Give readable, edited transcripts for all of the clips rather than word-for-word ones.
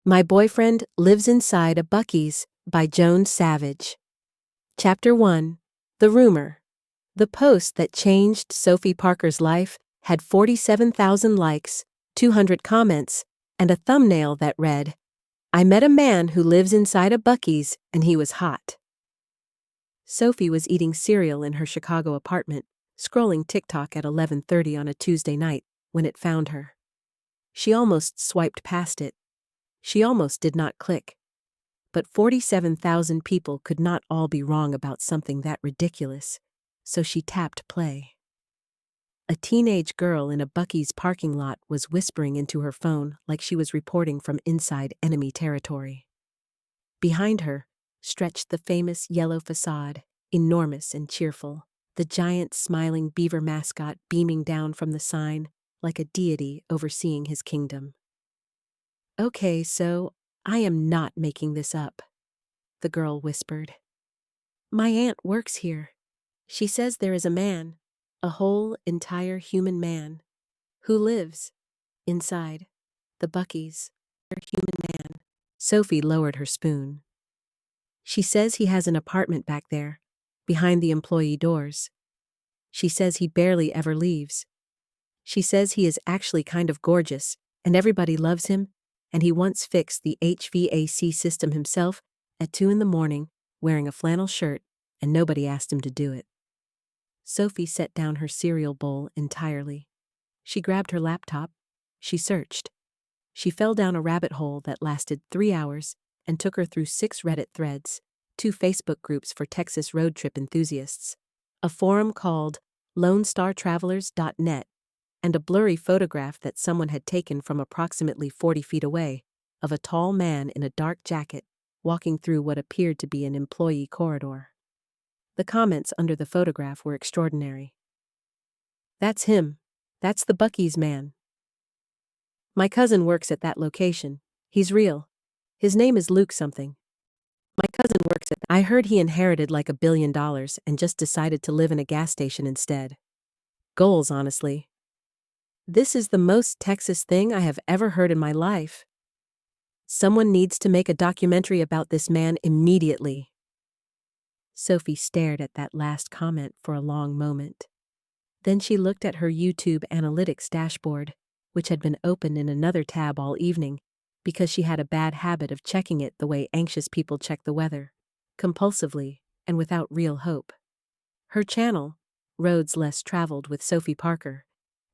My Boyfriend Lives Inside a Buc-ee's by Joan Savage. Chapter 1. The Rumor. The post that changed Sophie Parker's life had 47,000 likes, 200 comments, and a thumbnail that read, "I met a man who lives inside a Buc-ee's and he was hot." Sophie was eating cereal in her Chicago apartment, scrolling TikTok at 11:30 on a Tuesday night when it found her. She almost swiped past it. She almost did not click. But 47,000 people could not all be wrong about something that ridiculous, so she tapped play. A teenage girl in a Buc-ee's parking lot was whispering into her phone like she was reporting from inside enemy territory. Behind her stretched the famous yellow facade, enormous and cheerful, the giant smiling beaver mascot beaming down from the sign like a deity overseeing his kingdom. "Okay, so I am not making this up," the girl whispered. "My aunt works here. She says there is a man, a whole entire human man, who lives inside the Buc-ee's. Human man." Sophie lowered her spoon. "She says he has an apartment back there, behind the employee doors. She says he barely ever leaves. She says he is actually kind of gorgeous, and everybody loves him, and he once fixed the HVAC system himself at 2 a.m, wearing a flannel shirt, and nobody asked him to do it." Sophie set down her cereal bowl entirely. She grabbed her laptop. She searched. She fell down a rabbit hole that lasted 3 hours and took her through 6 Reddit threads, 2 Facebook groups for Texas road trip enthusiasts, a forum called LoneStarTravelers.net, and a blurry photograph that someone had taken from approximately 40 feet away of a tall man in a dark jacket walking through what appeared to be an employee corridor. The comments under the photograph were extraordinary. "That's him. That's the Buc-ee's man. My cousin works at that location. He's real. His name is Luke something. My cousin works at I heard he inherited like $1 billion and just decided to live in a gas station instead. Goals, honestly. This is the most Texas thing I have ever heard in my life. Someone needs to make a documentary about this man immediately." Sophie stared at that last comment for a long moment. Then she looked at her YouTube analytics dashboard, which had been open in another tab all evening, because she had a bad habit of checking it the way anxious people check the weather, compulsively and without real hope. Her channel, Roads Less Traveled with Sophie Parker,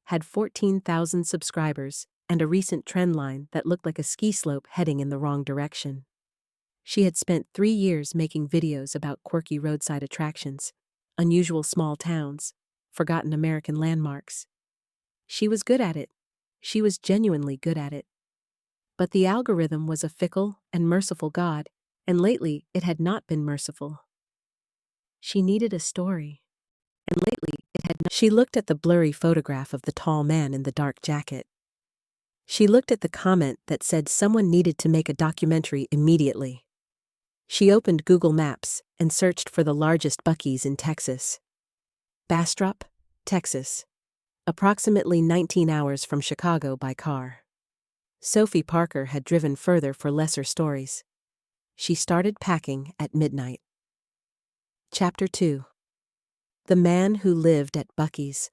had 14,000 subscribers and a recent trend line that looked like a ski slope heading in the wrong direction. She had spent 3 years making videos about quirky roadside attractions, unusual small towns, forgotten American landmarks. She was good at it. She was genuinely good at it. But the algorithm was a fickle and merciful God, and lately it had not been merciful. She needed a story. And lately it had not. She looked at the blurry photograph of the tall man in the dark jacket. She looked at the comment that said someone needed to make a documentary immediately. She opened Google Maps and searched for the largest Buc-ee's in Texas. Bastrop, Texas. Approximately 19 hours from Chicago by car. Sophie Parker had driven further for lesser stories. She started packing at midnight. Chapter 2. The Man Who Lived at Buc-ee's.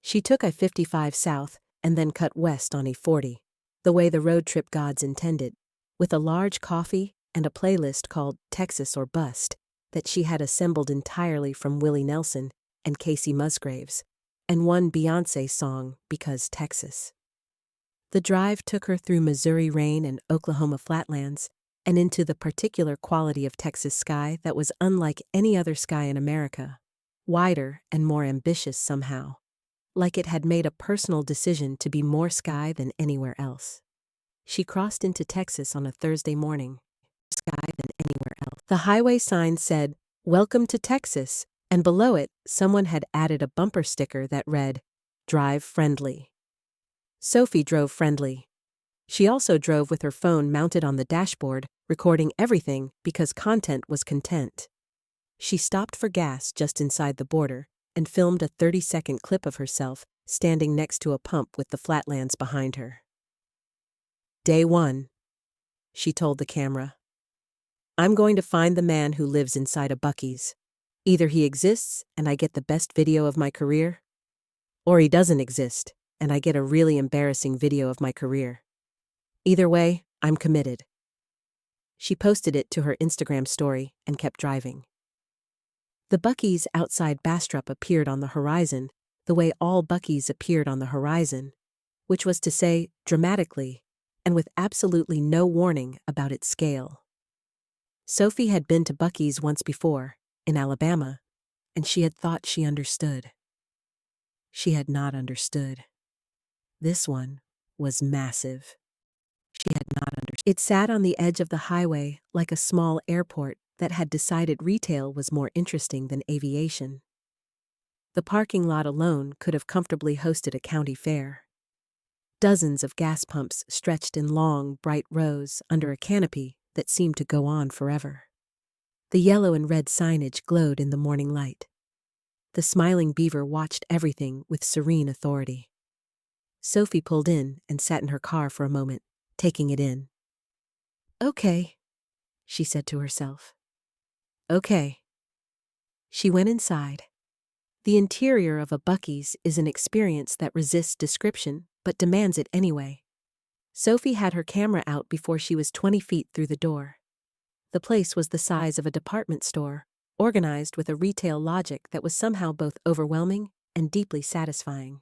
She took I-55 south and then cut west on E-40, the way the road trip gods intended, with a large coffee and a playlist called Texas or Bust that she had assembled entirely from Willie Nelson and Casey Musgraves, and one Beyoncé song, Because Texas. The drive took her through Missouri rain and Oklahoma flatlands and into the particular quality of Texas sky that was unlike any other sky in America, wider and more ambitious somehow, like it had made a personal decision to be more sky than anywhere else. She crossed into Texas on a Thursday morning. Sky than anywhere else. The highway sign said, "Welcome to Texas," and below it, someone had added a bumper sticker that read, "Drive friendly." Sophie drove friendly. She also drove with her phone mounted on the dashboard, recording everything because content was content. She stopped for gas just inside the border and filmed a 30-second clip of herself standing next to a pump with the flatlands behind her. Day 1. she told the camera. I'm going to find the man who lives inside a Buc-ee's. Either he exists and I get the best video of my career, or he doesn't exist and I get a really embarrassing video of my career. Either way, I'm committed. She posted it to her Instagram story and kept driving. The Buc-ee's outside Bastrop appeared on the horizon, the way all Buc-ee's appeared on the horizon, which was to say, dramatically, and with absolutely no warning about its scale. Sophie had been to Buc-ee's once before, in Alabama, and she had thought she understood. She had not understood. This one was massive. She had not understood. It sat on the edge of the highway like a small airport that had decided retail was more interesting than aviation. The parking lot alone could have comfortably hosted a county fair. Dozens of gas pumps stretched in long, bright rows under a canopy that seemed to go on forever. The yellow and red signage glowed in the morning light. The smiling beaver watched everything with serene authority. Sophie pulled in and sat in her car for a moment, taking it in. Okay, she said to herself. Okay. She went inside. The interior of a Buc-ee's is an experience that resists description but demands it anyway. Sophie had her camera out before she was 20 feet through the door. The place was the size of a department store, organized with a retail logic that was somehow both overwhelming and deeply satisfying.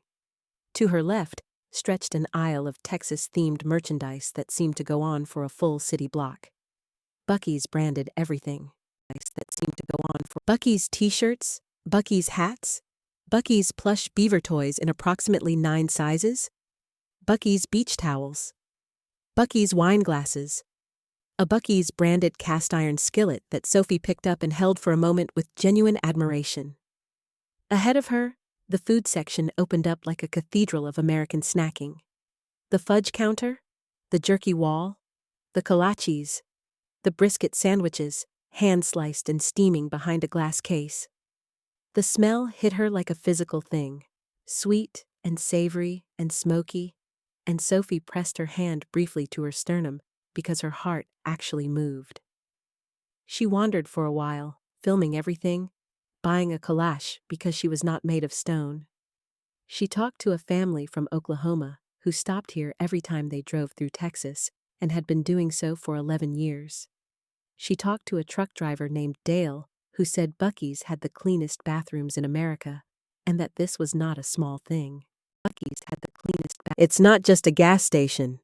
To her left stretched an aisle of Texas-themed merchandise that seemed to go on for a full city block. Buc-ee's branded everything. Buc-ee's t-shirts, Buc-ee's hats, Buc-ee's plush beaver toys in approximately 9 sizes, Buc-ee's beach towels, Buc-ee's wine glasses, a Buc-ee's branded cast-iron skillet that Sophie picked up and held for a moment with genuine admiration. Ahead of her, the food section opened up like a cathedral of American snacking. The fudge counter, the jerky wall, the kolaches, the brisket sandwiches, hand-sliced and steaming behind a glass case. The smell hit her like a physical thing, sweet and savory and smoky, and Sophie pressed her hand briefly to her sternum because her heart actually moved. She wandered for a while, filming everything, buying a kolache because she was not made of stone. She talked to a family from Oklahoma who stopped here every time they drove through Texas and had been doing so for 11 years. She talked to a truck driver named Dale who said Buc-ee's had the cleanest bathrooms in America and that this was not a small thing. Buc-ee's had the cleanest bathrooms. It's not just a gas station,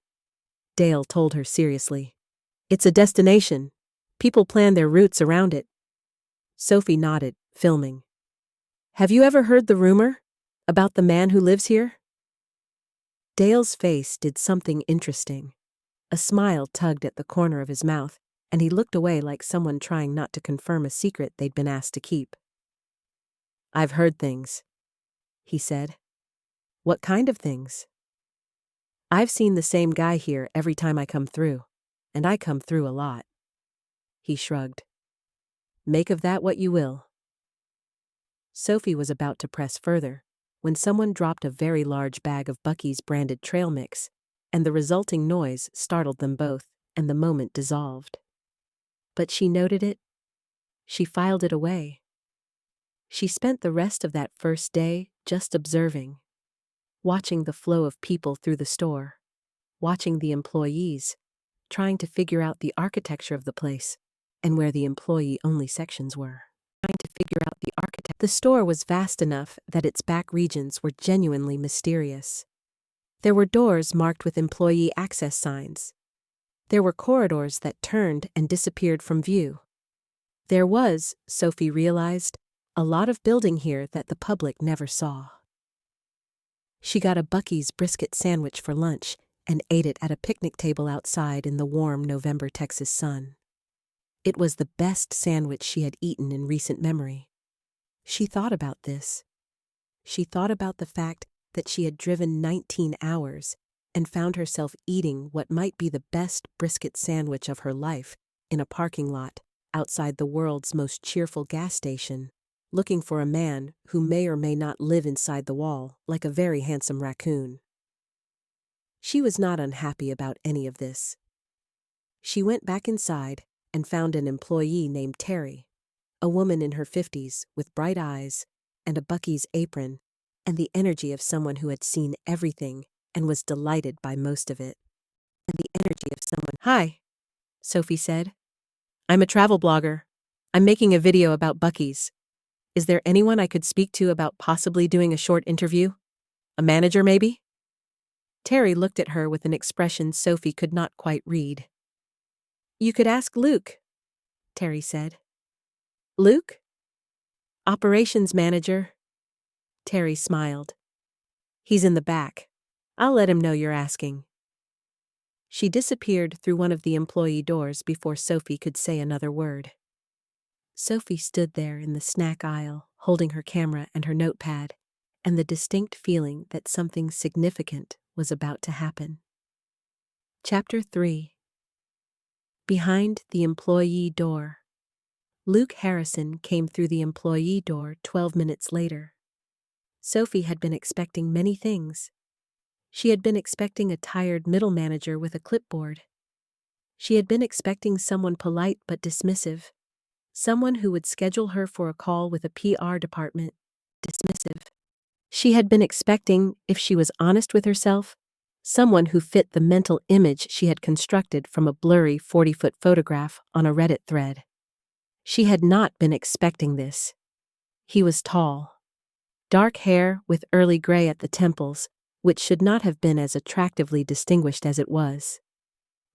Dale told her seriously. It's a destination. People plan their routes around it. Sophie nodded, filming. Have you ever heard the rumor about the man who lives here? Dale's face did something interesting. A smile tugged at the corner of his mouth, and he looked away like someone trying not to confirm a secret they'd been asked to keep. I've heard things, he said. What kind of things? I've seen the same guy here every time I come through, and I come through a lot. He shrugged. Make of that what you will. Sophie was about to press further when someone dropped a very large bag of Buc-ee's branded trail mix, and the resulting noise startled them both, and the moment dissolved. But she noted it. She filed it away. She spent the rest of that first day just observing, watching the flow of people through the store, watching the employees, trying to figure out the architecture of the place and where the employee-only sections were. The store was vast enough that its back regions were genuinely mysterious. There were doors marked with employee access signs. There were corridors that turned and disappeared from view. There was, Sophie realized, a lot of building here that the public never saw. She got a Buc-ee's brisket sandwich for lunch and ate it at a picnic table outside in the warm November Texas sun. It was the best sandwich she had eaten in recent memory. She thought about this. She thought about the fact that she had driven 19 hours and found herself eating what might be the best brisket sandwich of her life in a parking lot outside the world's most cheerful gas station, looking for a man who may or may not live inside the wall like a very handsome raccoon. She was not unhappy about any of this. She went back inside and found an employee named Terry, a woman in her 50s with bright eyes and a Buc-ee's apron and the energy of someone who had seen everything and was delighted by most of it. Hi, Sophie said. I'm a travel blogger. I'm making a video about Buc-ee's. Is there anyone I could speak to about possibly doing a short interview? A manager, maybe? Terry looked at her with an expression Sophie could not quite read. You could ask Luke, Terry said. Luke? Operations manager. Terry smiled. He's in the back. I'll let him know you're asking. She disappeared through one of the employee doors before Sophie could say another word. Sophie stood there in the snack aisle, holding her camera and her notepad, and the distinct feeling that something significant was about to happen. Chapter 3. Behind the employee door. Luke Harrison came through the employee door 12 minutes later. Sophie had been expecting many things. She had been expecting a tired middle manager with a clipboard. She had been expecting someone polite but dismissive. Someone who would schedule her for a call with a PR department. Dismissive. She had been expecting, if she was honest with herself, someone who fit the mental image she had constructed from a blurry 40-foot photograph on a Reddit thread. She had not been expecting this. He was tall. Dark hair with early gray at the temples, which should not have been as attractively distinguished as it was.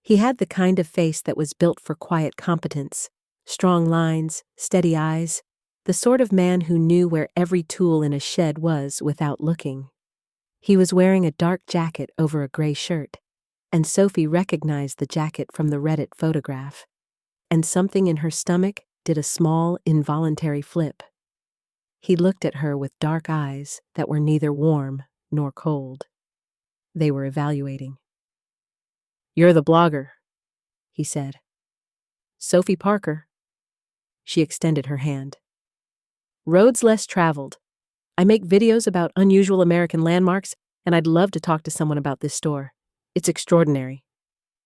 He had the kind of face that was built for quiet competence, strong lines, steady eyes, the sort of man who knew where every tool in a shed was without looking. He was wearing a dark jacket over a gray shirt, and Sophie recognized the jacket from the Reddit photograph, and something in her stomach did a small, involuntary flip. He looked at her with dark eyes that were neither warm nor cold. They were evaluating. You're the blogger, he said. Sophie Parker. She extended her hand. Roads less traveled. I make videos about unusual American landmarks, and I'd love to talk to someone about this store. It's extraordinary.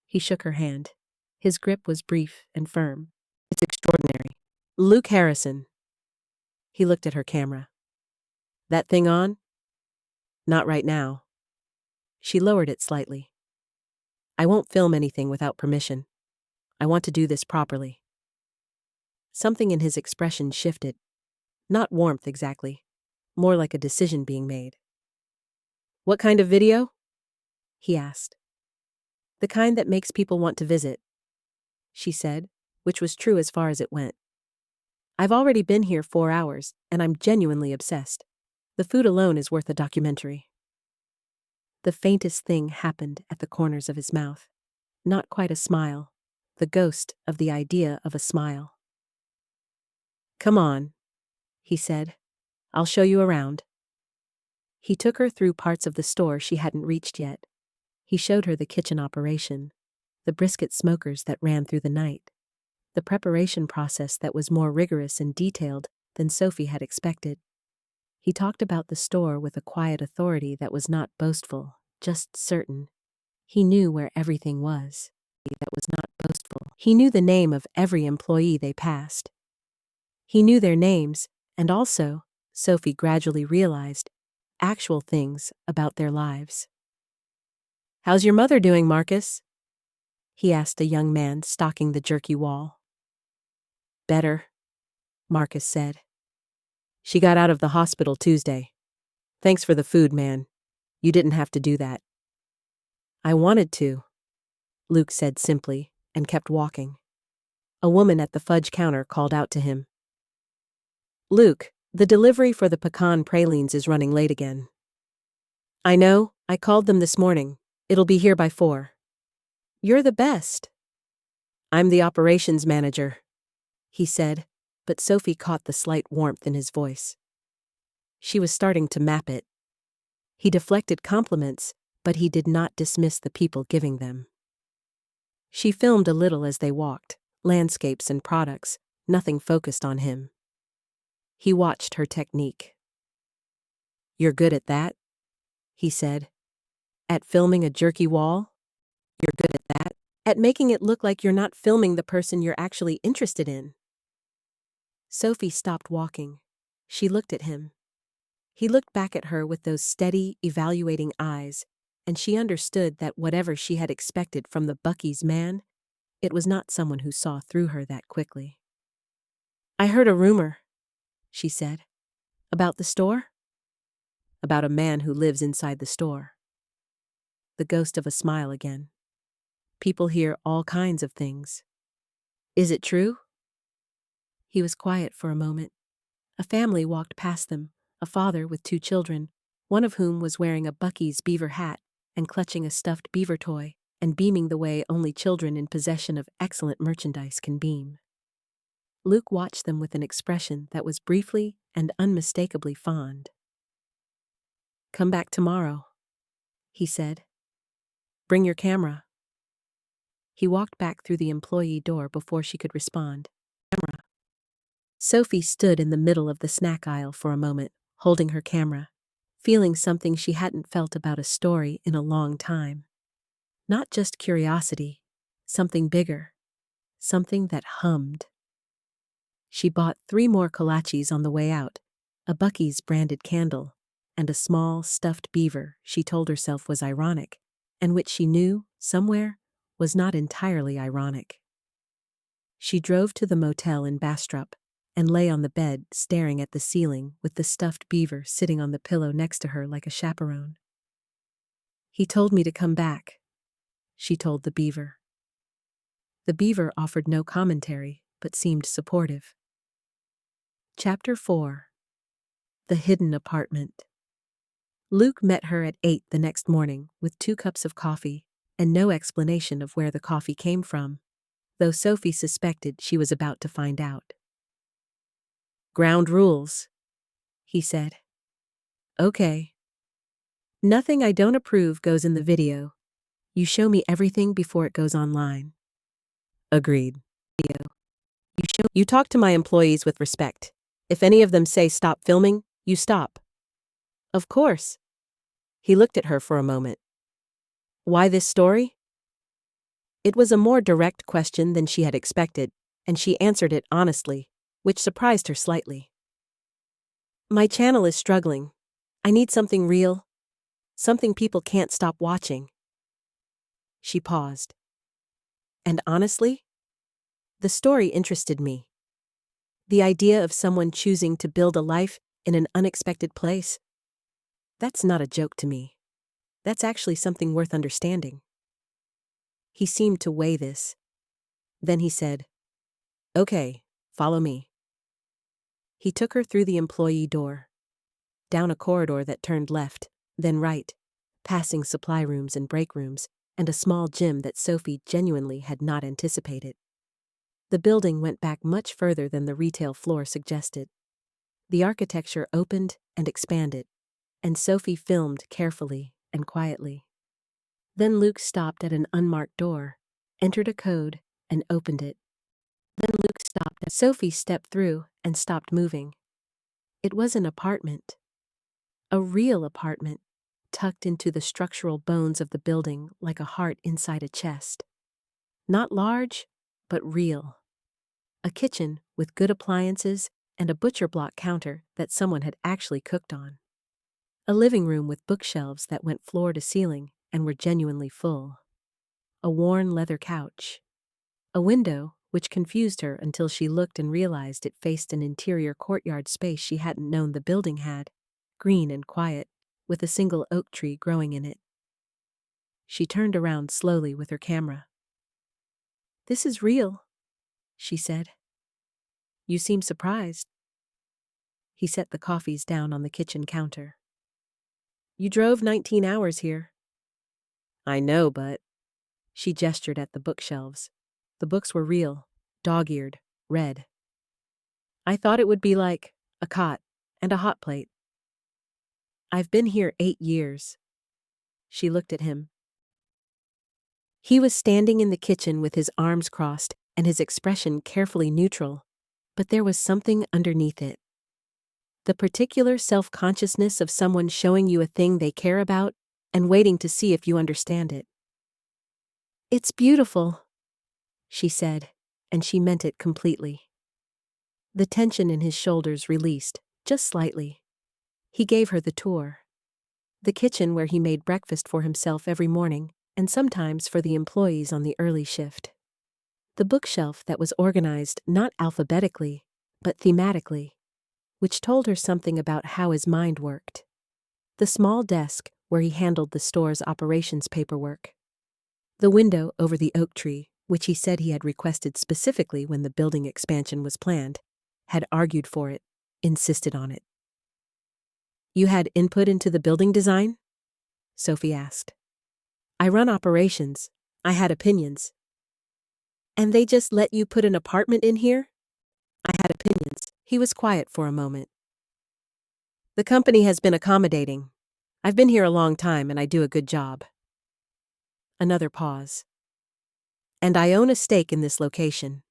He shook her hand. His grip was brief and firm. It's extraordinary. Luke Harrison. He looked at her camera. That thing on? Not right now. She lowered it slightly. I won't film anything without permission. I want to do this properly. Something in his expression shifted. Not warmth exactly. More like a decision being made. What kind of video? He asked. The kind that makes people want to visit, she said, which was true as far as it went. I've already been here 4 hours, and I'm genuinely obsessed. The food alone is worth a documentary. The faintest thing happened at the corners of his mouth. Not quite a smile, the ghost of the idea of a smile. Come on, he said. I'll show you around. He took her through parts of the store she hadn't reached yet. He showed her the kitchen operation, the brisket smokers that ran through the night, the preparation process that was more rigorous and detailed than Sophie had expected. He talked about the store with a quiet authority that was not boastful, just certain. He knew where everything was. He knew the name of every employee they passed. He knew their names, and also, Sophie gradually realized, actual things about their lives. How's your mother doing, Marcus? He asked a young man stalking the jerky wall. Better, Marcus said. She got out of the hospital Tuesday. Thanks for the food, man. You didn't have to do that. I wanted to, Luke said simply, and kept walking. A woman at the fudge counter called out to him. Luke, the delivery for the pecan pralines is running late again. I know, I called them this morning. It'll be here by 4. You're the best. I'm the operations manager, he said, but Sophie caught the slight warmth in his voice. She was starting to map it. He deflected compliments, but he did not dismiss the people giving them. She filmed a little as they walked, landscapes and products, nothing focused on him. He watched her technique. You're good at that, he said. At filming a jerky wall? You're good at that? at making it look like you're not filming the person you're actually interested in. Sophie stopped walking. She looked at him. He looked back at her with those steady, evaluating eyes, and she understood that whatever she had expected from the Buc-ee's man, it was not someone who saw through her that quickly. "I heard a rumor," she said. "About the store?" "About a man who lives inside the store." The ghost of a smile again. "People hear all kinds of things. Is it true?" He was quiet for a moment. A family walked past them, a father with 2 children, one of whom was wearing a Buc-ee's beaver hat and clutching a stuffed beaver toy and beaming the way only children in possession of excellent merchandise can beam. Luke watched them with an expression that was briefly and unmistakably fond. "Come back tomorrow," he said. "Bring your camera." He walked back through the employee door before she could respond. "Camera." Sophie stood in the middle of the snack aisle for a moment, holding her camera, feeling something she hadn't felt about a story in a long time. Not just curiosity, something bigger, something that hummed. She bought 3 more kolaches on the way out, a Buc-ee's branded candle, and a small, stuffed beaver she told herself was ironic, and which she knew, somewhere, was not entirely ironic. She drove to the motel in Bastrop and lay on the bed staring at the ceiling with the stuffed beaver sitting on the pillow next to her like a chaperone. "He told me to come back," she told the beaver. The beaver offered no commentary, but seemed supportive. Chapter 4. The Hidden Apartment. Luke met her at 8 the next morning with 2 cups of coffee and no explanation of where the coffee came from, though Sophie suspected she was about to find out. "Ground rules," he said. "Okay. Nothing I don't approve goes in the video. You show me everything before it goes online." "Agreed." You talk to my employees with respect. If any of them say stop filming, you stop." "Of course." He looked at her for a moment. "Why this story?" It was a more direct question than she had expected, and she answered it honestly, which surprised her slightly. "My channel is struggling. I need something real, something people can't stop watching." She paused. "And honestly, the story interested me. The idea of someone choosing to build a life in an unexpected place, that's not a joke to me. That's actually something worth understanding." He seemed to weigh this. Then he said, "Okay, follow me." He took her through the employee door, down a corridor that turned left, then right, passing supply rooms and break rooms, and a small gym that Sophie genuinely had not anticipated. The building went back much further than the retail floor suggested. The architecture opened and expanded, and Sophie filmed carefully and quietly. Then Luke stopped at an unmarked door, entered a code, and opened it. Then Luke stopped. Sophie stepped through and stopped moving. It was an apartment. A real apartment, tucked into the structural bones of the building like a heart inside a chest. Not large, but real. A kitchen with good appliances and a butcher block counter that someone had actually cooked on. A living room with bookshelves that went floor to ceiling and were genuinely full. A worn leather couch. A window, which confused her until she looked and realized it faced an interior courtyard space she hadn't known the building had, green and quiet, with a single oak tree growing in it. She turned around slowly with her camera. "This is real," she said. "You seem surprised." He set the coffees down on the kitchen counter. "You drove 19 hours here." "I know, but..." She gestured at the bookshelves. The books were real, dog-eared, red. "I thought it would be like a cot and a hot plate." "I've been here 8 years." She looked at him. He was standing in the kitchen with his arms crossed and his expression carefully neutral, but there was something underneath it. The particular self-consciousness of someone showing you a thing they care about and waiting to see if you understand it. "It's beautiful," she said, and she meant it completely. The tension in his shoulders released, just slightly. He gave her the tour. The kitchen where he made breakfast for himself every morning, and sometimes for the employees on the early shift. The bookshelf that was organized not alphabetically, but thematically, which told her something about how his mind worked. The small desk where he handled the store's operations paperwork. The window over the oak tree, which he said he had requested specifically when the building expansion was planned, had argued for it, insisted on it. "You had input into the building design?" Sophie asked. "I run operations. I had opinions." "And they just let you put an apartment in here?" "I had opinions." He was quiet for a moment. "The company has been accommodating. I've been here a long time and I do a good job." Another pause. "And I own a stake in this location."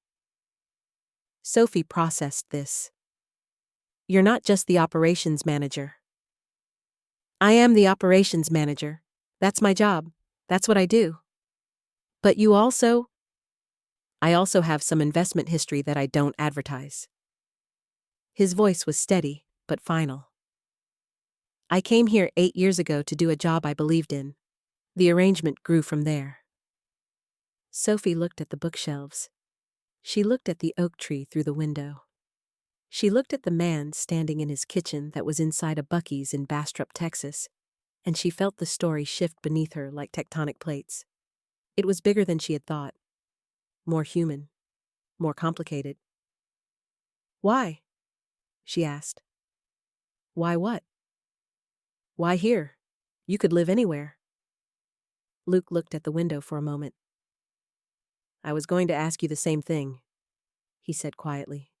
Sophie processed this. "You're not just the operations manager." "I am the operations manager. That's my job. That's what I do." "But you also—" "I also have some investment history that I don't advertise." His voice was steady, but final. "I came here 8 years ago to do a job I believed in. The arrangement grew from there." Sophie looked at the bookshelves. She looked at the oak tree through the window. She looked at the man standing in his kitchen that was inside a Buc-ee's in Bastrop, Texas, and she felt the story shift beneath her like tectonic plates. It was bigger than she had thought. More human. More complicated. "Why?" she asked. "Why what?" "Why here? You could live anywhere." Luke looked at the window for a moment. "I was going to ask you the same thing," he said quietly.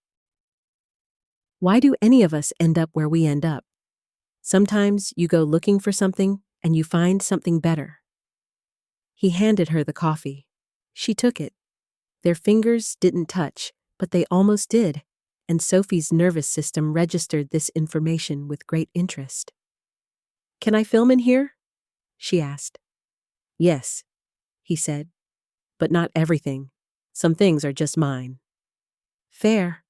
"Why do any of us end up where we end up? Sometimes you go looking for something and you find something better." He handed her the coffee. She took it. Their fingers didn't touch, but they almost did, and Sophie's nervous system registered this information with great interest. "Can I film in here?" she asked. "Yes," he said, "but not everything. Some things are just mine." "Fair,"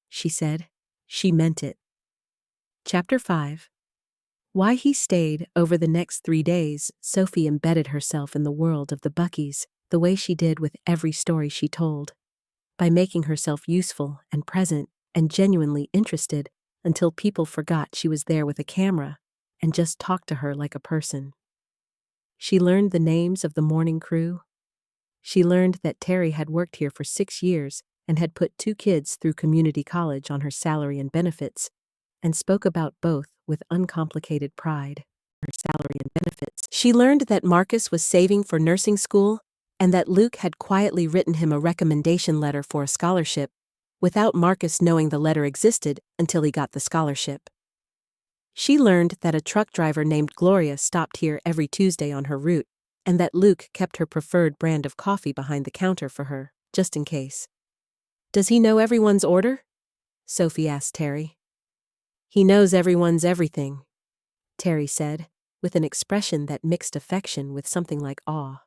she said. She meant it. Chapter 5. Why he stayed over the next 3 days, Sophie embedded herself in the world of the Buc-ee's the way she did with every story she told, by making herself useful and present and genuinely interested until people forgot she was there with a camera and just talked to her like a person. She learned the names of the morning crew. She learned that Terry had worked here for 6 years and had put 2 kids through community college on her salary and benefits, and spoke about both with uncomplicated pride. Her salary and benefits. She learned that Marcus was saving for nursing school and that Luke had quietly written him a recommendation letter for a scholarship, without Marcus knowing the letter existed until he got the scholarship. She learned that a truck driver named Gloria stopped here every Tuesday on her route, and that Luke kept her preferred brand of coffee behind the counter for her, just in case. "Does he know everyone's order?" Sophie asked Terry. "He knows everyone's everything," Terry said, with an expression that mixed affection with something like awe.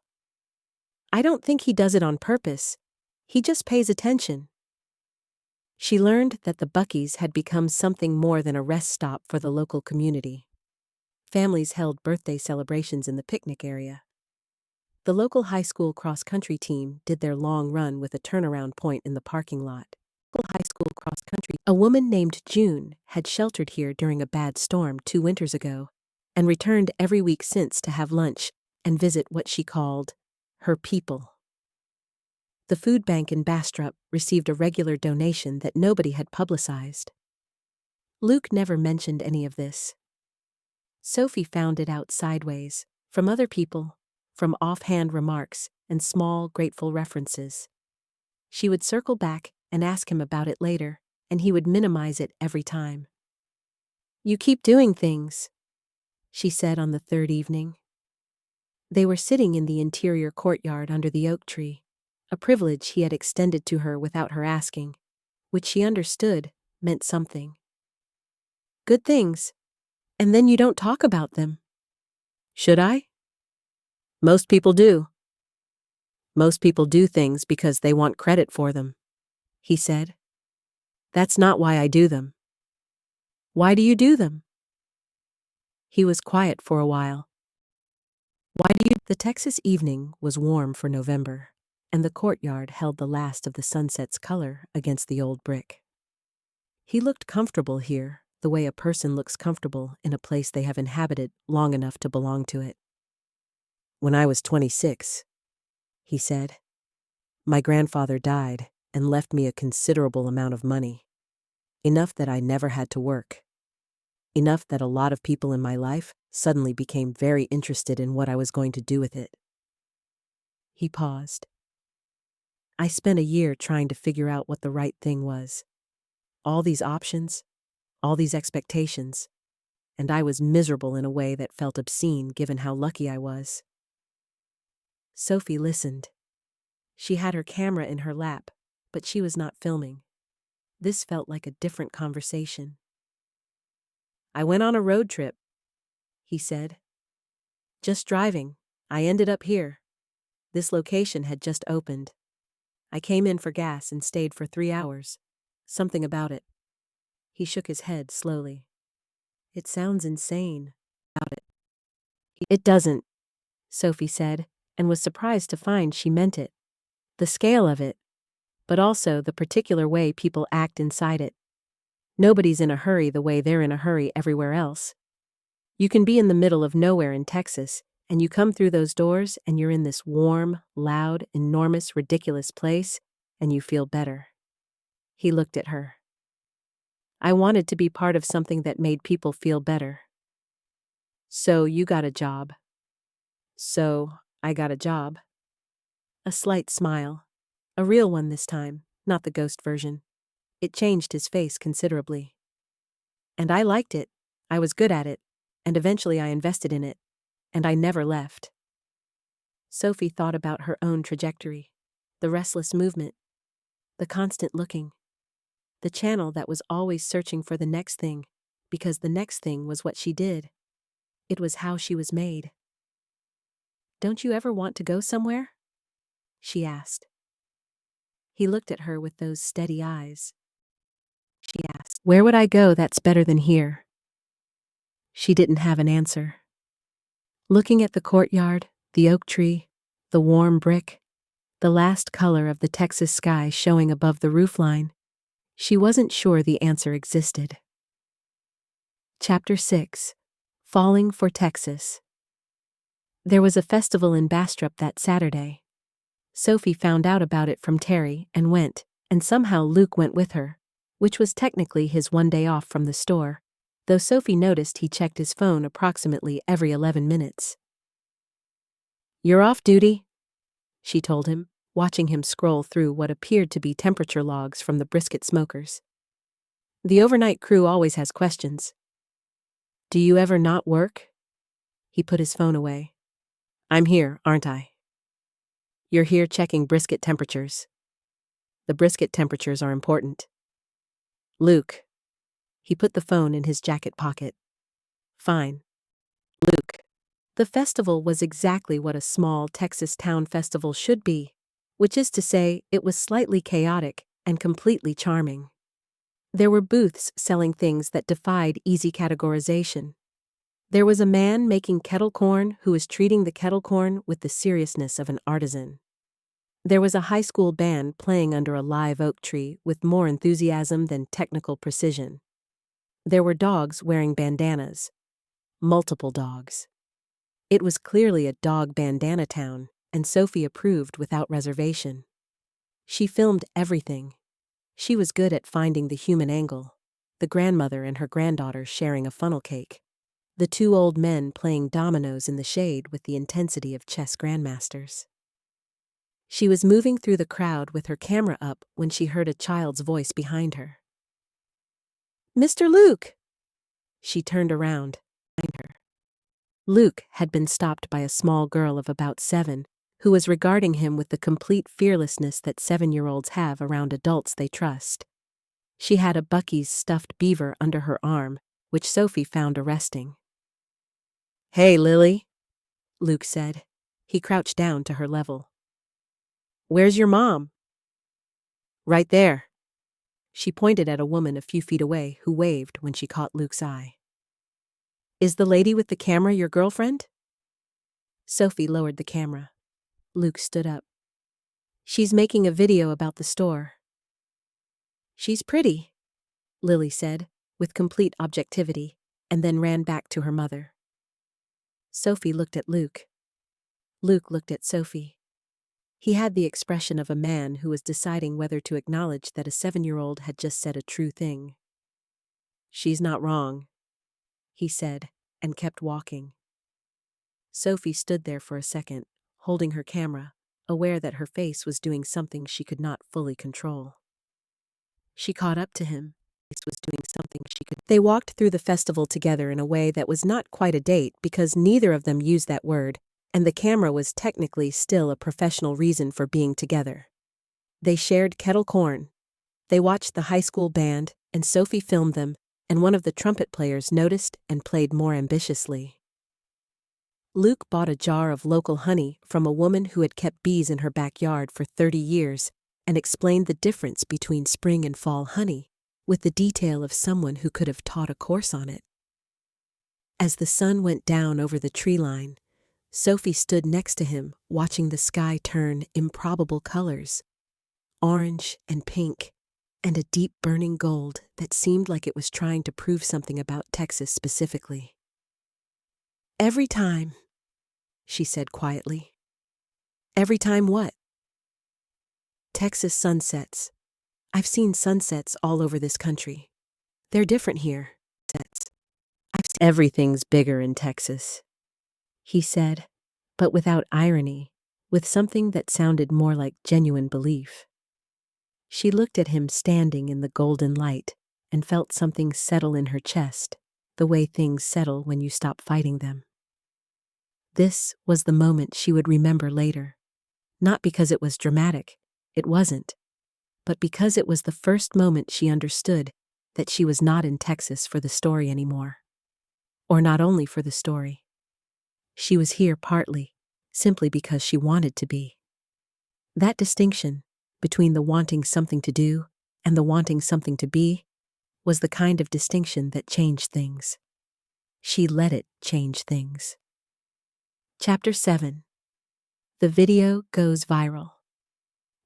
"I don't think he does it on purpose. He just pays attention." She learned that the Buc-ee's had become something more than a rest stop for the local community. Families held birthday celebrations in the picnic area. The local high school cross-country team did their long run with a turnaround point in the parking lot. High school cross-country. A woman named June had sheltered here during a bad storm 2 winters ago, and returned every week since to have lunch and visit what she called her people. The food bank in Bastrop received a regular donation that nobody had publicized. Luke never mentioned any of this. Sophie found it out sideways, from other people, from offhand remarks and small, grateful references. She would circle back and ask him about it later, and he would minimize it every time. "You keep doing things," she said on the 3rd evening. They were sitting in the interior courtyard under the oak tree, a privilege he had extended to her without her asking, which she understood meant something. "Good things. And then you don't talk about them." "Should I?" "Most people do." Most people do things because they want credit for them, he said. That's not why I do them. Why do you do them? He was quiet for a while. The Texas evening was warm for November, and the courtyard held the last of the sunset's color against the old brick. He looked comfortable here, the way a person looks comfortable in a place they have inhabited long enough to belong to it. When I was 26, he said, my grandfather died and left me a considerable amount of money. Enough that I never had to work. Enough that a lot of people in my life suddenly became very interested in what I was going to do with it. He paused. I spent a year trying to figure out what the right thing was. All these options, all these expectations, and I was miserable in a way that felt obscene given how lucky I was. Sophie listened. She had her camera in her lap, but she was not filming. This felt like a different conversation. I went on a road trip, he said. Just driving. I ended up here. This location had just opened. I came in for gas and stayed for 3 hours. Something about it. He shook his head slowly. It sounds insane. It doesn't, Sophie said, and was surprised to find she meant it. The scale of it, but also the particular way people act inside it. Nobody's in a hurry the way they're in a hurry everywhere else. You can be in the middle of nowhere in Texas, and you come through those doors and you're in this warm, loud, enormous, ridiculous place, and you feel better. He looked at her. I wanted to be part of something that made people feel better. So you got a job. So I got a job. A slight smile. A real one this time, not the ghost version. It changed his face considerably. And I liked it. I was good at it. And eventually I invested in it. And I never left. Sophie thought about her own trajectory. The restless movement. The constant looking. The channel that was always searching for the next thing, because the next thing was what she did. It was how she was made. Don't you ever want to go somewhere? She asked. He looked at her with those steady eyes. She asked, where would I go that's better than here? She didn't have an answer. Looking at the courtyard, the oak tree, the warm brick, the last color of the Texas sky showing above the roofline, she wasn't sure the answer existed. Chapter 6. Falling for Texas. There was a festival in Bastrop that Saturday. Sophie found out about it from Terry and went, and somehow Luke went with her, which was technically his one day off from the store, though Sophie noticed he checked his phone approximately every 11 minutes. You're off duty, she told him, watching him scroll through what appeared to be temperature logs from the brisket smokers. The overnight crew always has questions. Do you ever not work? He put his phone away. I'm here, aren't I? You're here checking brisket temperatures. The brisket temperatures are important. Luke. He put the phone in his jacket pocket. Fine. Luke. The festival was exactly what a small Texas town festival should be, which is to say, it was slightly chaotic and completely charming. There were booths selling things that defied easy categorization. There was a man making kettle corn who was treating the kettle corn with the seriousness of an artisan. There was a high school band playing under a live oak tree with more enthusiasm than technical precision. There were dogs wearing bandanas. Multiple dogs. It was clearly a dog bandana town, and Sophie approved without reservation. She filmed everything. She was good at finding the human angle. The grandmother and her granddaughter sharing a funnel cake. The 2 old men playing dominoes in the shade with the intensity of chess grandmasters. She was moving through the crowd with her camera up when she heard a child's voice behind her. Mr. Luke! She turned around. Behind her. Luke had been stopped by a small girl of about 7, who was regarding him with the complete fearlessness that 7-year-olds have around adults they trust. She had a Buc-ee's stuffed beaver under her arm, which Sophie found arresting. Hey, Lily, Luke said. He crouched down to her level. Where's your mom? Right there. She pointed at a woman a few feet away who waved when she caught Luke's eye. Is the lady with the camera your girlfriend? Sophie lowered the camera. Luke stood up. She's making a video about the store. She's pretty, Lily said, with complete objectivity, and then ran back to her mother. Sophie looked at Luke. Luke looked at Sophie. He had the expression of a man who was deciding whether to acknowledge that a 7-year-old had just said a true thing. She's not wrong, he said, and kept walking. Sophie stood there for a second, holding her camera, aware that her face was doing something she could not fully control. She caught up to him. They walked through the festival together in a way that was not quite a date because neither of them used that word, and the camera was technically still a professional reason for being together. They shared kettle corn. They watched the high school band, and Sophie filmed them, and one of the trumpet players noticed and played more ambitiously. Luke bought a jar of local honey from a woman who had kept bees in her backyard for 30 years and explained the difference between spring and fall honey, with the detail of someone who could have taught a course on it. As the sun went down over the tree line, Sophie stood next to him, watching the sky turn improbable colors, orange and pink, and a deep burning gold that seemed like it was trying to prove something about Texas specifically. Every time, she said quietly. Every time what? Texas sunsets. I've seen sunsets all over this country. They're different here. Everything's bigger in Texas, he said, but without irony, with something that sounded more like genuine belief. She looked at him standing in the golden light and felt something settle in her chest, the way things settle when you stop fighting them. This was the moment she would remember later, not because it was dramatic, it wasn't, but because it was the first moment she understood that she was not in Texas for the story anymore. Or not only for the story. She was here partly, simply because she wanted to be. That distinction, between the wanting something to do and the wanting something to be, was the kind of distinction that changed things. She let it change things. Chapter 7. The video goes viral.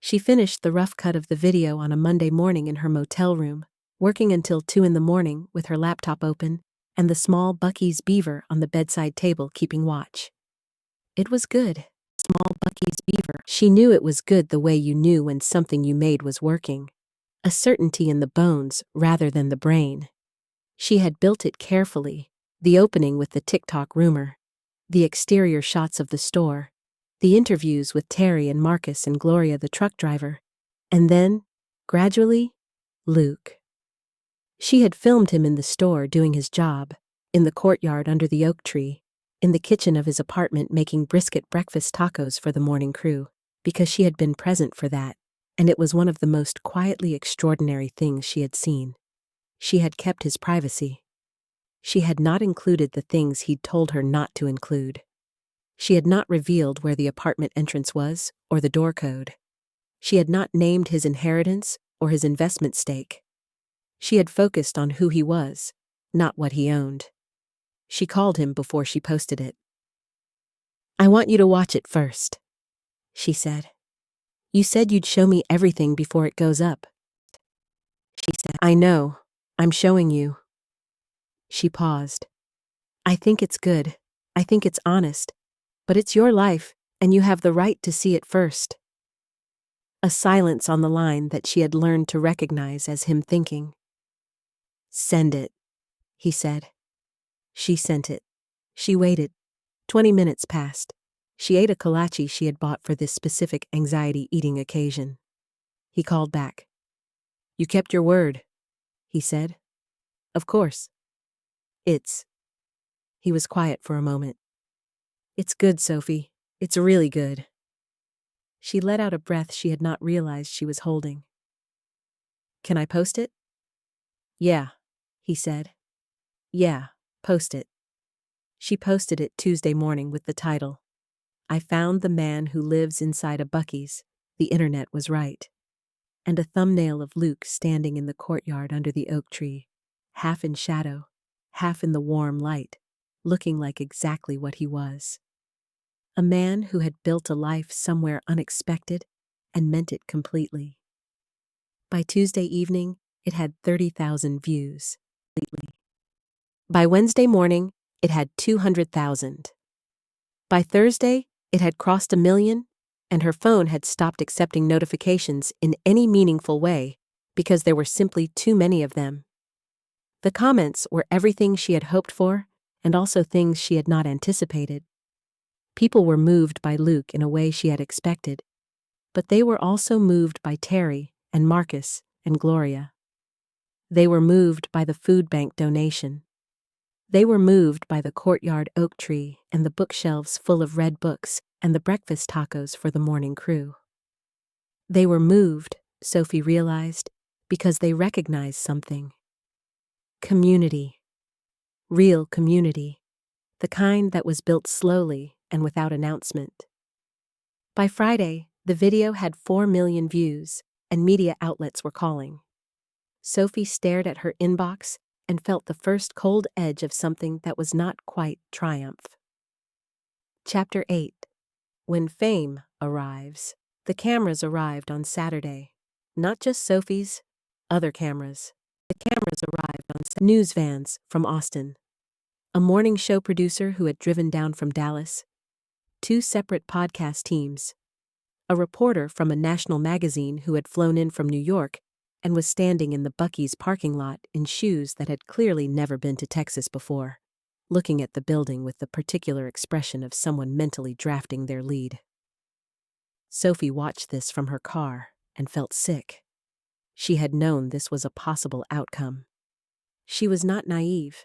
She finished the rough cut of the video on a Monday morning in her motel room, working until 2 a.m. with her laptop open and the small Buc-ee's beaver on the bedside table keeping watch. It was good. Small Buc-ee's beaver. She knew it was good the way you knew when something you made was working. A certainty in the bones rather than the brain. She had built it carefully, the opening with the TikTok rumor, the exterior shots of the store, the interviews with Terry and Marcus and Gloria the truck driver, and then, gradually, Luke. She had filmed him in the store doing his job, in the courtyard under the oak tree, in the kitchen of his apartment making brisket breakfast tacos for the morning crew, because she had been present for that, and it was one of the most quietly extraordinary things she had seen. She had kept his privacy. She had not included the things he'd told her not to include. She had not revealed where the apartment entrance was or the door code. She had not named his inheritance or his investment stake. She had focused on who he was, not what he owned. She called him before she posted it. I want you to watch it first, she said. You said you'd show me everything before it goes up. She said, I know. I'm showing you. She paused. I think it's good. I think it's honest. But it's your life, and you have the right to see it first. A silence on the line that she had learned to recognize as him thinking. Send it, he said. She sent it. She waited. 20 minutes passed. She ate a kolache she had bought for this specific anxiety-eating occasion. He called back. You kept your word, he said. Of course. He was quiet for a moment. It's good, Sophie. It's really good. She let out a breath she had not realized she was holding. Can I post it? Yeah, he said. Yeah, post it. She posted it Tuesday morning with the title, I found the man who lives inside a Buc-ee's, The internet was right. And a thumbnail of Luke standing in the courtyard under the oak tree, half in shadow, half in the warm light, looking like exactly what he was. A man who had built a life somewhere unexpected and meant it completely. By Tuesday evening, it had 30,000 views. By Wednesday morning, it had 200,000. By Thursday, it had crossed 1 million, and her phone had stopped accepting notifications in any meaningful way because there were simply too many of them. The comments were everything she had hoped for, and also things she had not anticipated. People were moved by Luke in a way she had expected, but they were also moved by Terry and Marcus and Gloria. They were moved by the food bank donation. They were moved by the courtyard oak tree and the bookshelves full of red books and the breakfast tacos for the morning crew. They were moved, Sophie realized, because they recognized something. Community. Real community. The kind that was built slowly and without announcement. By Friday, the video had 4 million views, and media outlets were calling. Sophie stared at her inbox and felt the first cold edge of something that was not quite triumph. Chapter 8. When fame arrives. The cameras arrived on Saturday. Not just Sophie's, other cameras. The cameras arrived on news vans from Austin. A morning show producer who had driven down from Dallas. 2 separate podcast teams. A reporter from a national magazine who had flown in from New York and was standing in the Buc-ee's parking lot in shoes that had clearly never been to Texas before, looking at the building with the particular expression of someone mentally drafting their lead. Sophie watched this from her car and felt sick. She had known this was a possible outcome. She was not naive.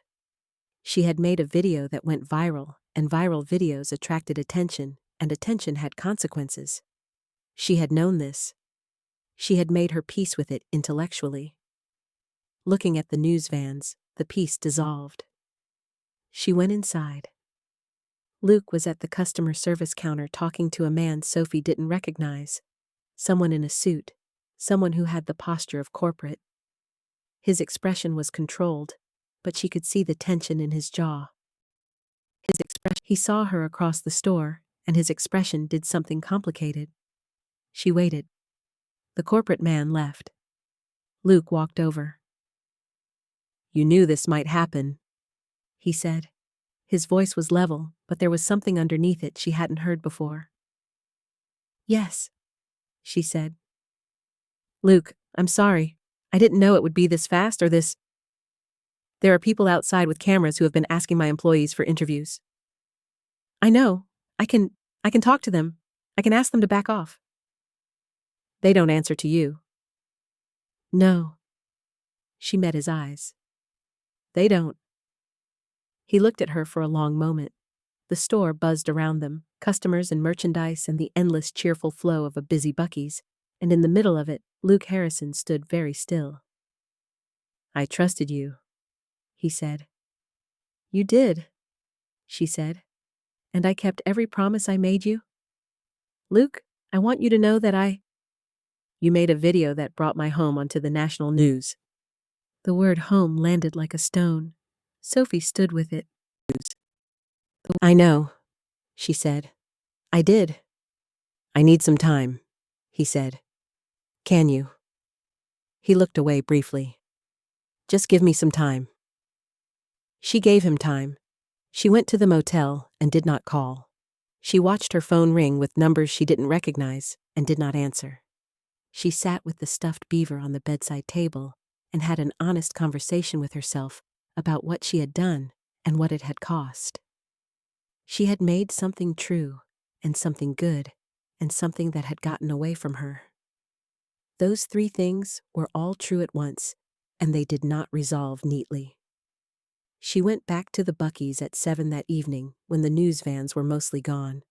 She had made a video that went viral, and viral videos attracted attention, and attention had consequences. She had known this. She had made her peace with it intellectually. Looking at the news vans, the peace dissolved. She went inside. Luke was at the customer service counter talking to a man Sophie didn't recognize. Someone in a suit, someone who had the posture of corporate. His expression was controlled, but she could see the tension in his jaw. He saw her across the store, and his expression did something complicated. She waited. The corporate man left. Luke walked over. "You knew this might happen," he said. His voice was level, but there was something underneath it she hadn't heard before. "Yes," she said. "Luke, I'm sorry. I didn't know it would be this fast or this. There are people outside with cameras who have been asking my employees for interviews." "I know. I can talk to them. I can ask them to back off." "They don't answer to you." "No." She met his eyes. "They don't." He looked at her for a long moment. The store buzzed around them, customers and merchandise and the endless cheerful flow of a busy Buc-ee's, and in the middle of it, Luke Harrison stood very still. "I trusted you," he said. "You did," she said. "And I kept every promise I made you. Luke, I want you to know that You made a video that brought my home onto the national news." The word home landed like a stone. Sophie stood with it. "I know," she said. "I did." "I need some time," he said. "Can you?" He looked away briefly. "Just give me some time." She gave him time. She went to the motel and did not call. She watched her phone ring with numbers she didn't recognize and did not answer. She sat with the stuffed beaver on the bedside table and had an honest conversation with herself about what she had done and what it had cost. She had made something true and something good and something that had gotten away from her. Those 3 things were all true at once, and they did not resolve neatly. She went back to the Buc-ee's at 7 that evening when the news vans were mostly gone,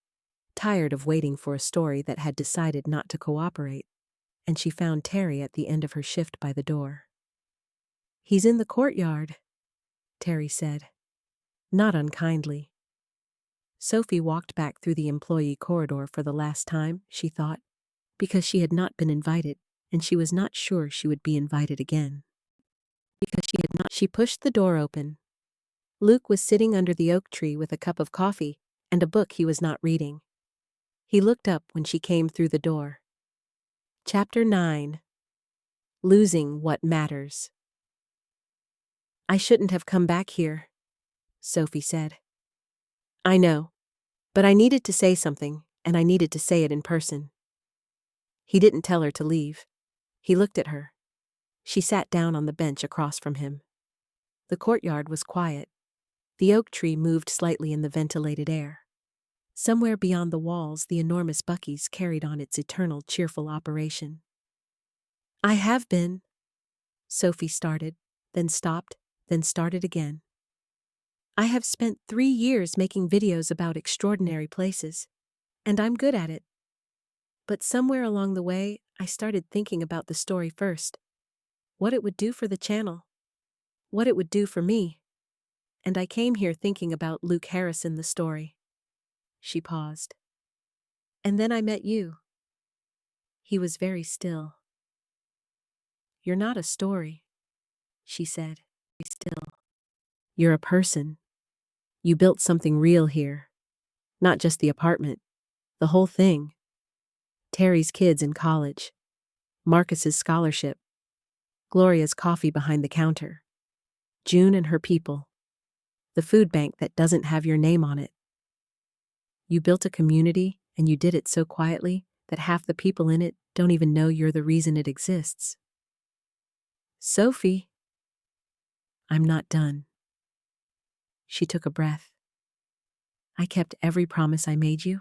tired of waiting for a story that had decided not to cooperate, and she found Terry at the end of her shift by the door. "He's in the courtyard," Terry said, not unkindly. Sophie walked back through the employee corridor for the last time, she thought. Because she had not been invited, and she was not sure she would be invited again. Because she had not. She pushed the door open. Luc was sitting under the oak tree with a cup of coffee and a book he was not reading. He looked up when she came through the door. Chapter 9. Losing What Matters. I shouldn't have come back here, Sophie said. I know, but I needed to say something, and I needed to say it in person. He didn't tell her to leave. He looked at her. She sat down on the bench across from him. The courtyard was quiet. The oak tree moved slightly in the ventilated air. Somewhere beyond the walls, the enormous Buc-ee's carried on its eternal cheerful operation. I have been, Sophie started, then stopped, then started again. I have spent 3 years making videos about extraordinary places, and I'm good at it. But somewhere along the way, I started thinking about the story first. What it would do for the channel. What it would do for me. And I came here thinking about Luc Harrison, the story. She paused. And then I met you. He was very still. You're not a story, she said. Still. You're a person. You built something real here. Not just the apartment. The whole thing. Terry's kids in college. Marcus's scholarship. Gloria's coffee behind the counter. June and her people. The food bank that doesn't have your name on it. You built a community, and you did it so quietly that half the people in it don't even know you're the reason it exists. Sophie. I'm not done. She took a breath. I kept every promise I made you.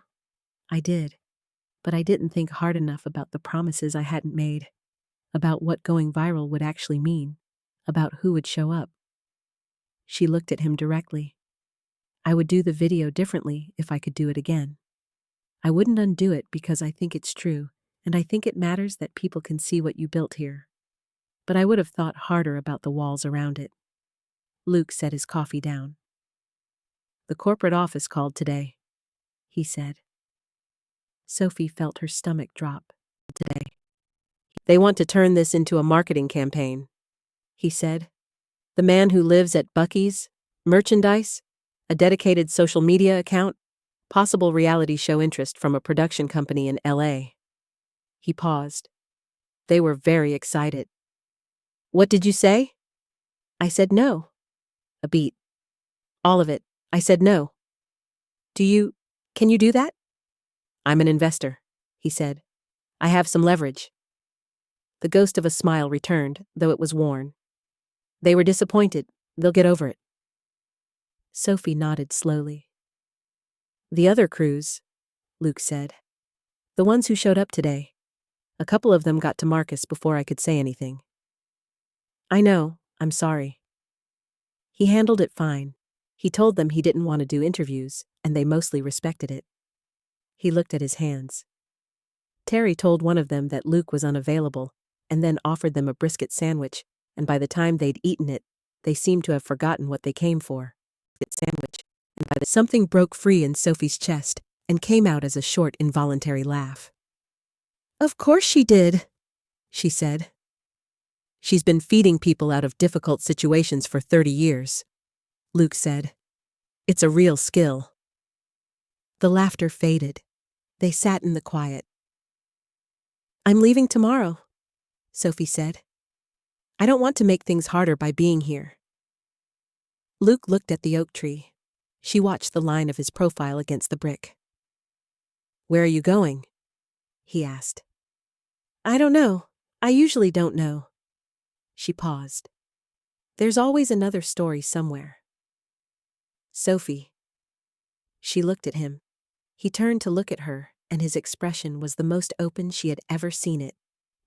I did. But I didn't think hard enough about the promises I hadn't made. About what going viral would actually mean. About who would show up. She looked at him directly. I would do the video differently if I could do it again. I wouldn't undo it because I think it's true, and I think it matters that people can see what you built here. But I would have thought harder about the walls around it. Luc set his coffee down. The corporate office called today, he said. Sophie felt her stomach drop. Today. They want to turn this into a marketing campaign, he said. The man who lives at Buc-ee's, merchandise, a dedicated social media account, possible reality show interest from a production company in LA. He paused. They were very excited. What did you say? I said no. A beat. All of it. I said no. Can you do that? I'm an investor, he said. I have some leverage. The ghost of a smile returned, though it was worn. They were disappointed. They'll get over it. Sophie nodded slowly. The other crews, Luc said. The ones who showed up today. A couple of them got to Marcus before I could say anything. I know, I'm sorry. He handled it fine. He told them he didn't want to do interviews, and they mostly respected it. He looked at his hands. Terry told one of them that Luc was unavailable, and then offered them a brisket sandwich, and by the time they'd eaten it, they seemed to have forgotten what they came for. Sandwich. And something broke free in Sophie's chest, and came out as a short, involuntary laugh. Of course she did, she said. She's been feeding people out of difficult situations for 30 years, Luc said. It's a real skill. The laughter faded. They sat in the quiet. I'm leaving tomorrow, Sophie said. I don't want to make things harder by being here. Luc looked at the oak tree. She watched the line of his profile against the brick. Where are you going? He asked. I don't know. I usually don't know. She paused. There's always another story somewhere. Sophie. She looked at him. He turned to look at her, and his expression was the most open she had ever seen it.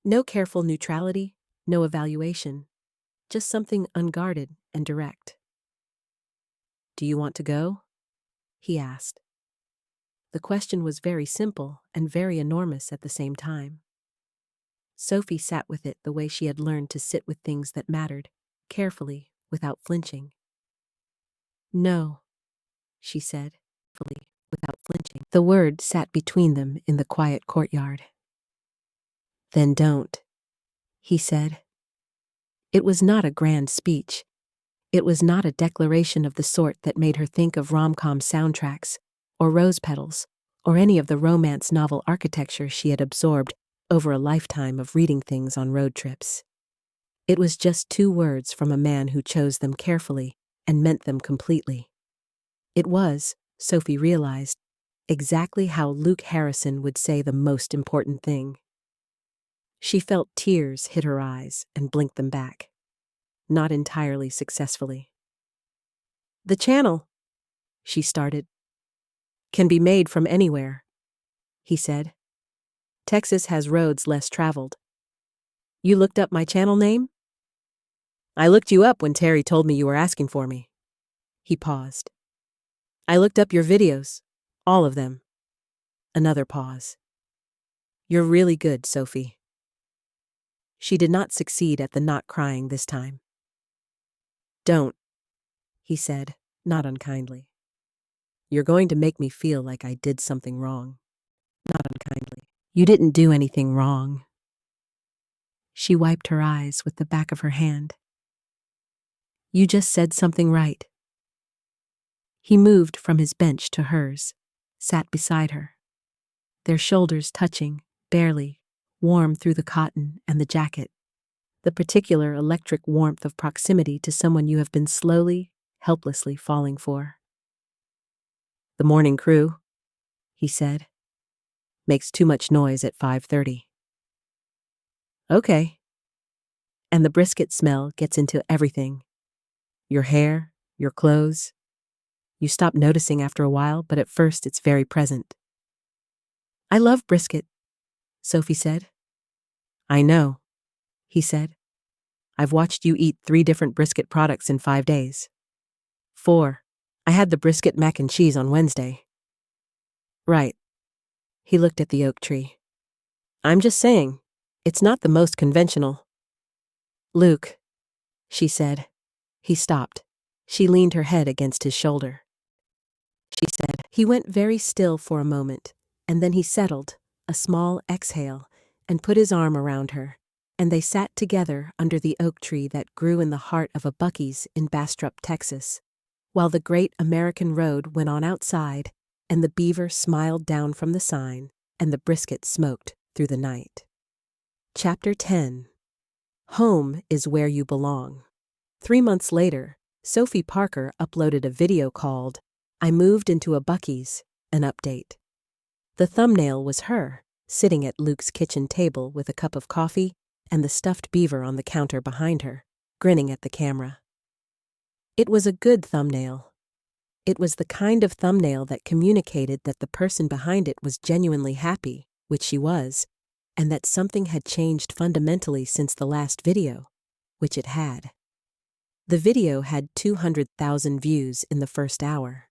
No careful neutrality, no evaluation. Just something unguarded and direct. Do you want to go? He asked. The question was very simple and very enormous at the same time. Sophie sat with it the way she had learned to sit with things that mattered, carefully, without flinching. No, she said, fully, without flinching. The word sat between them in the quiet courtyard. Then don't, he said. It was not a grand speech. It was not a declaration of the sort that made her think of rom-com soundtracks, or rose petals, or any of the romance novel architecture she had absorbed over a lifetime of reading things on road trips. It was just 2 words from a man who chose them carefully and meant them completely. It was, Sophie realized, exactly how Luke Harrison would say the most important thing. She felt tears hit her eyes and blinked them back, not entirely successfully. "The channel," she started, "can be made from anywhere," he said. "Texas has roads less traveled. You looked up my channel name?" "I looked you up when Terry told me you were asking for me." He paused. "I looked up your videos, all of them." Another pause. "You're really good, Sophie." She did not succeed at the not crying this time. "Don't," he said, not unkindly. "You're going to make me feel like I did something wrong." Not unkindly. "You didn't do anything wrong." She wiped her eyes with the back of her hand. "You just said something right." He moved from his bench to hers, sat beside her, their shoulders touching, barely, warm through the cotton and the jacket, the particular electric warmth of proximity to someone you have been slowly, helplessly falling for. "The morning crew," he said, "makes too much noise at 5:30. "Okay." "And the brisket smell gets into everything. Your hair, your clothes. You stop noticing after a while, but at first it's very present." "I love brisket," Sophie said. "I know," he said. "I've watched you eat 3 different brisket products in 5 days. 4. I had the brisket mac and cheese on Wednesday." "Right." He looked at the oak tree. "I'm just saying, it's not the most conventional." "Luke," she said. He stopped. She leaned her head against his shoulder. She said. He went very still for a moment, and then he settled, a small exhale, and put his arm around her, and they sat together under the oak tree that grew in the heart of a Buc-ee's in Bastrop, Texas, while the great American road went on outside, and the beaver smiled down from the sign, and the brisket smoked through the night. Chapter 10. Home is Where You Belong. 3 months later, Sophie Parker uploaded a video called "I Moved into a Buc-ee's," an update. The thumbnail was her, sitting at Luke's kitchen table with a cup of coffee and the stuffed beaver on the counter behind her, grinning at the camera. It was a good thumbnail. It was the kind of thumbnail that communicated that the person behind it was genuinely happy, which she was, and that something had changed fundamentally since the last video, which it had. The video had 200,000 views in the first hour.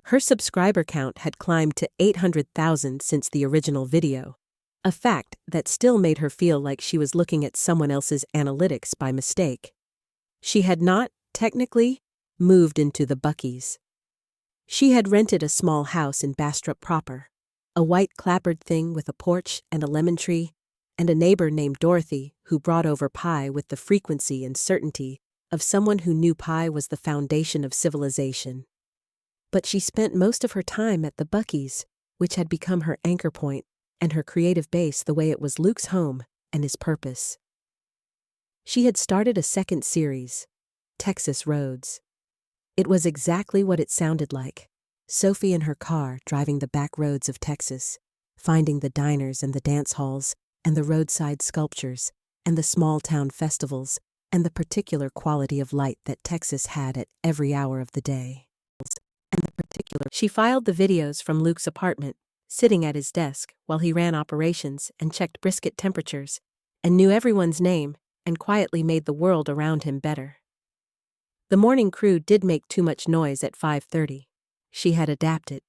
Her subscriber count had climbed to 800,000 since the original video, a fact that still made her feel like she was looking at someone else's analytics by mistake. She had not, technically, moved into the Buc-ee's. She had rented a small house in Bastrop proper, a white clapboard thing with a porch and a lemon tree, and a neighbor named Dorothy who brought over pie with the frequency and certainty of someone who knew pie was the foundation of civilization. But she spent most of her time at the Buc-ee's, which had become her anchor point and her creative base the way it was Luke's home and his purpose. She had started a second series, Texas Roads. It was exactly what it sounded like. Sophie in her car driving the back roads of Texas, finding the diners and the dance halls and the roadside sculptures and the small town festivals and the particular quality of light that Texas had at every hour of the day. She filed the videos from Luke's apartment, sitting at his desk while he ran operations and checked brisket temperatures, and knew everyone's name and quietly made the world around him better. The morning crew did make too much noise at 5:30. She had adapted.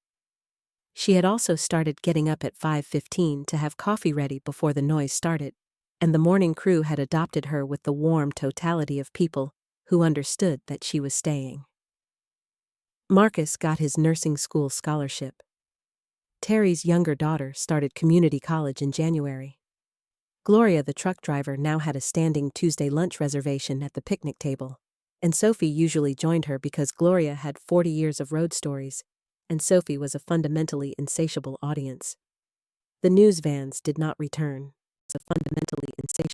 She had also started getting up at 5:15 to have coffee ready before the noise started, and the morning crew had adopted her with the warm totality of people who understood that she was staying. Marcus got his nursing school scholarship. Terry's younger daughter started community college in January. Gloria, the truck driver, now had a standing Tuesday lunch reservation at the picnic table, and Sophie usually joined her because Gloria had 40 years of road stories, and Sophie was a fundamentally insatiable audience. The news vans did not return.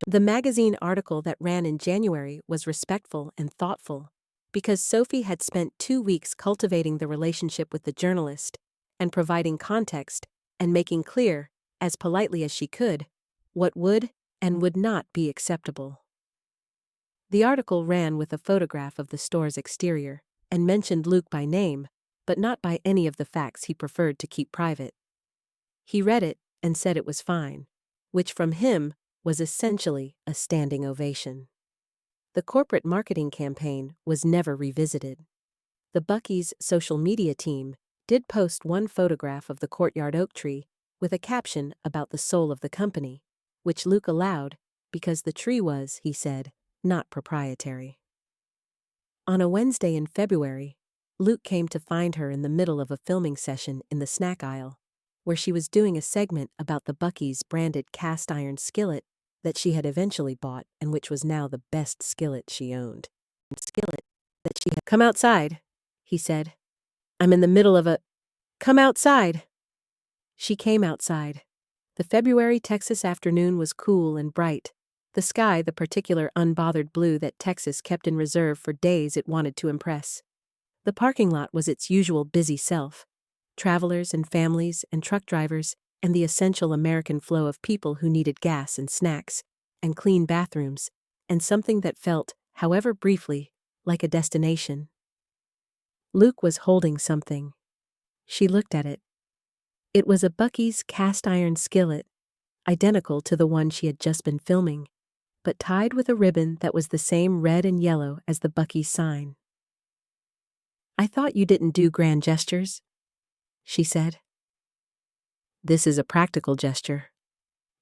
The magazine article that ran in January was respectful and thoughtful, because Sophie had spent 2 weeks cultivating the relationship with the journalist and providing context and making clear, as politely as she could, what would and would not be acceptable. The article ran with a photograph of the store's exterior and mentioned Luc by name, but not by any of the facts he preferred to keep private. He read it and said it was fine, which from him was essentially a standing ovation. The corporate marketing campaign was never revisited. The Buc-ee's social media team did post one photograph of the courtyard oak tree with a caption about the soul of the company, which Luc allowed because the tree was, he said, not proprietary. On a Wednesday in February, Luc came to find her in the middle of a filming session in the snack aisle, where she was doing a segment about the Buc-ee's branded cast iron skillet that she had eventually bought and which was now the best skillet she owned. Come outside, he said. I'm in the middle of a... Come outside. She came outside. The February Texas afternoon was cool and bright, the sky the particular unbothered blue that Texas kept in reserve for days it wanted to impress. The parking lot was its usual busy self, travelers and families and truck drivers and the essential American flow of people who needed gas and snacks and clean bathrooms and something that felt, however briefly, like a destination. Luc was holding something. She looked at it. It was a Buc-ee's cast iron skillet, identical to the one she had just been filming, but tied with a ribbon that was the same red and yellow as the Buc-ee sign. I thought you didn't do grand gestures, she said. This is a practical gesture,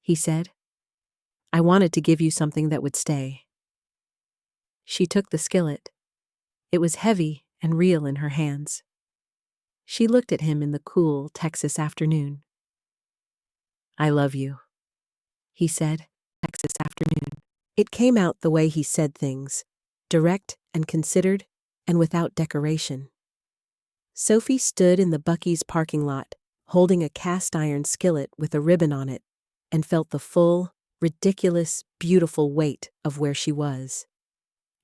he said. I wanted to give you something that would stay. She took the skillet. It was heavy and real in her hands. She looked at him in the cool Texas afternoon. I love you, he said. Texas afternoon. It came out the way he said things, direct and considered and without decoration. Sophie stood in the Buc-ee's parking lot, holding a cast iron skillet with a ribbon on it, and felt the full, ridiculous, beautiful weight of where she was.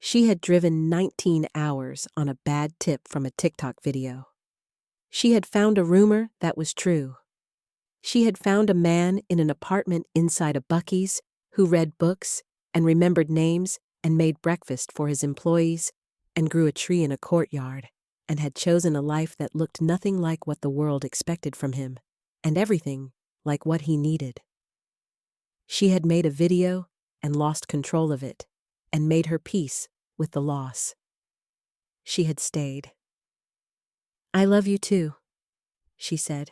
She had driven 19 hours on a bad tip from a TikTok video. She had found a rumor that was true. She had found a man in an apartment inside a Buc-ee's who read books and remembered names and made breakfast for his employees and grew a tree in a courtyard and had chosen a life that looked nothing like what the world expected from him and everything like what he needed. She had made a video and lost control of it and made her peace with the loss. She had stayed. I love you too, she said.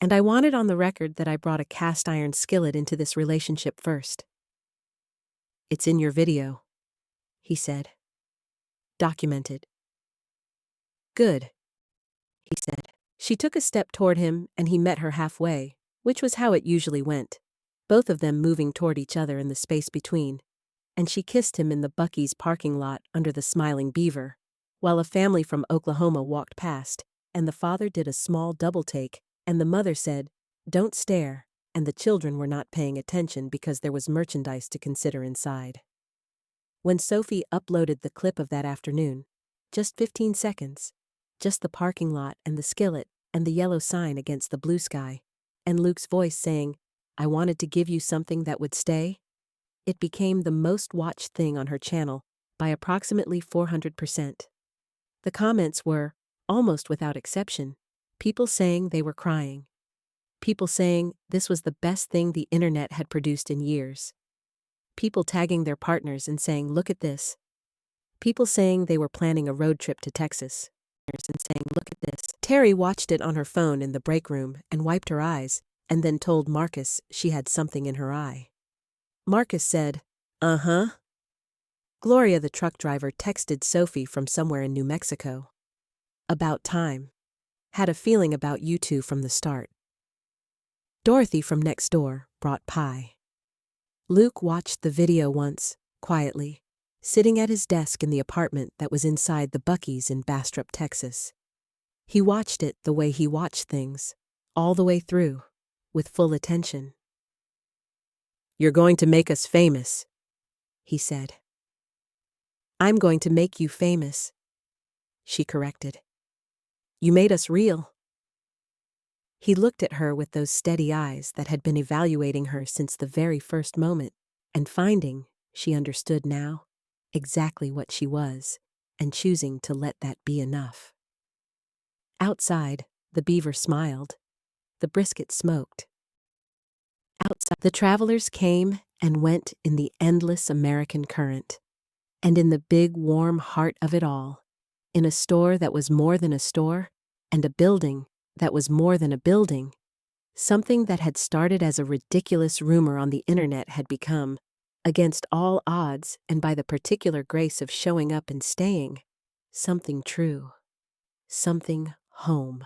And I wanted on the record that I brought a cast iron skillet into this relationship first. It's in your video, he said. Documented. Good, he said. She took a step toward him and he met her halfway, which was how it usually went, both of them moving toward each other in the space between, and she kissed him in the Buc-ee's parking lot under the smiling beaver, while a family from Oklahoma walked past, and the father did a small double take, and the mother said, "Don't stare," and the children were not paying attention because there was merchandise to consider inside. When Sophie uploaded the clip of that afternoon, just 15 seconds, just the parking lot and the skillet and the yellow sign against the blue sky, and Luc's voice saying, I wanted to give you something that would stay, it became the most watched thing on her channel by approximately 400%. The comments were, almost without exception, people saying they were crying. People saying this was the best thing the internet had produced in years. People tagging their partners and saying, look at this. People saying they were planning a road trip to Texas. And saying, look at this. Terry watched it on her phone in the break room and wiped her eyes, and then told Marcus she had something in her eye. Marcus said, uh-huh. Gloria, the truck driver, texted Sophie from somewhere in New Mexico. About time. Had a feeling about you two from the start. Dorothy from next door brought pie. Luke watched the video once, quietly, sitting at his desk in the apartment that was inside the Buc-ee's in Bastrop, Texas. He watched it the way he watched things, all the way through, with full attention. "You're going to make us famous," he said. "I'm going to make you famous," she corrected. "You made us real." He looked at her with those steady eyes that had been evaluating her since the very first moment, and finding, she understood now, exactly what she was, and choosing to let that be enough. Outside, the beaver smiled. The brisket smoked. Outside, the travelers came and went in the endless American current. And in the big, warm heart of it all, in a store that was more than a store, and a building that was more than a building, something that had started as a ridiculous rumor on the internet had become, against all odds and by the particular grace of showing up and staying, something true, something home.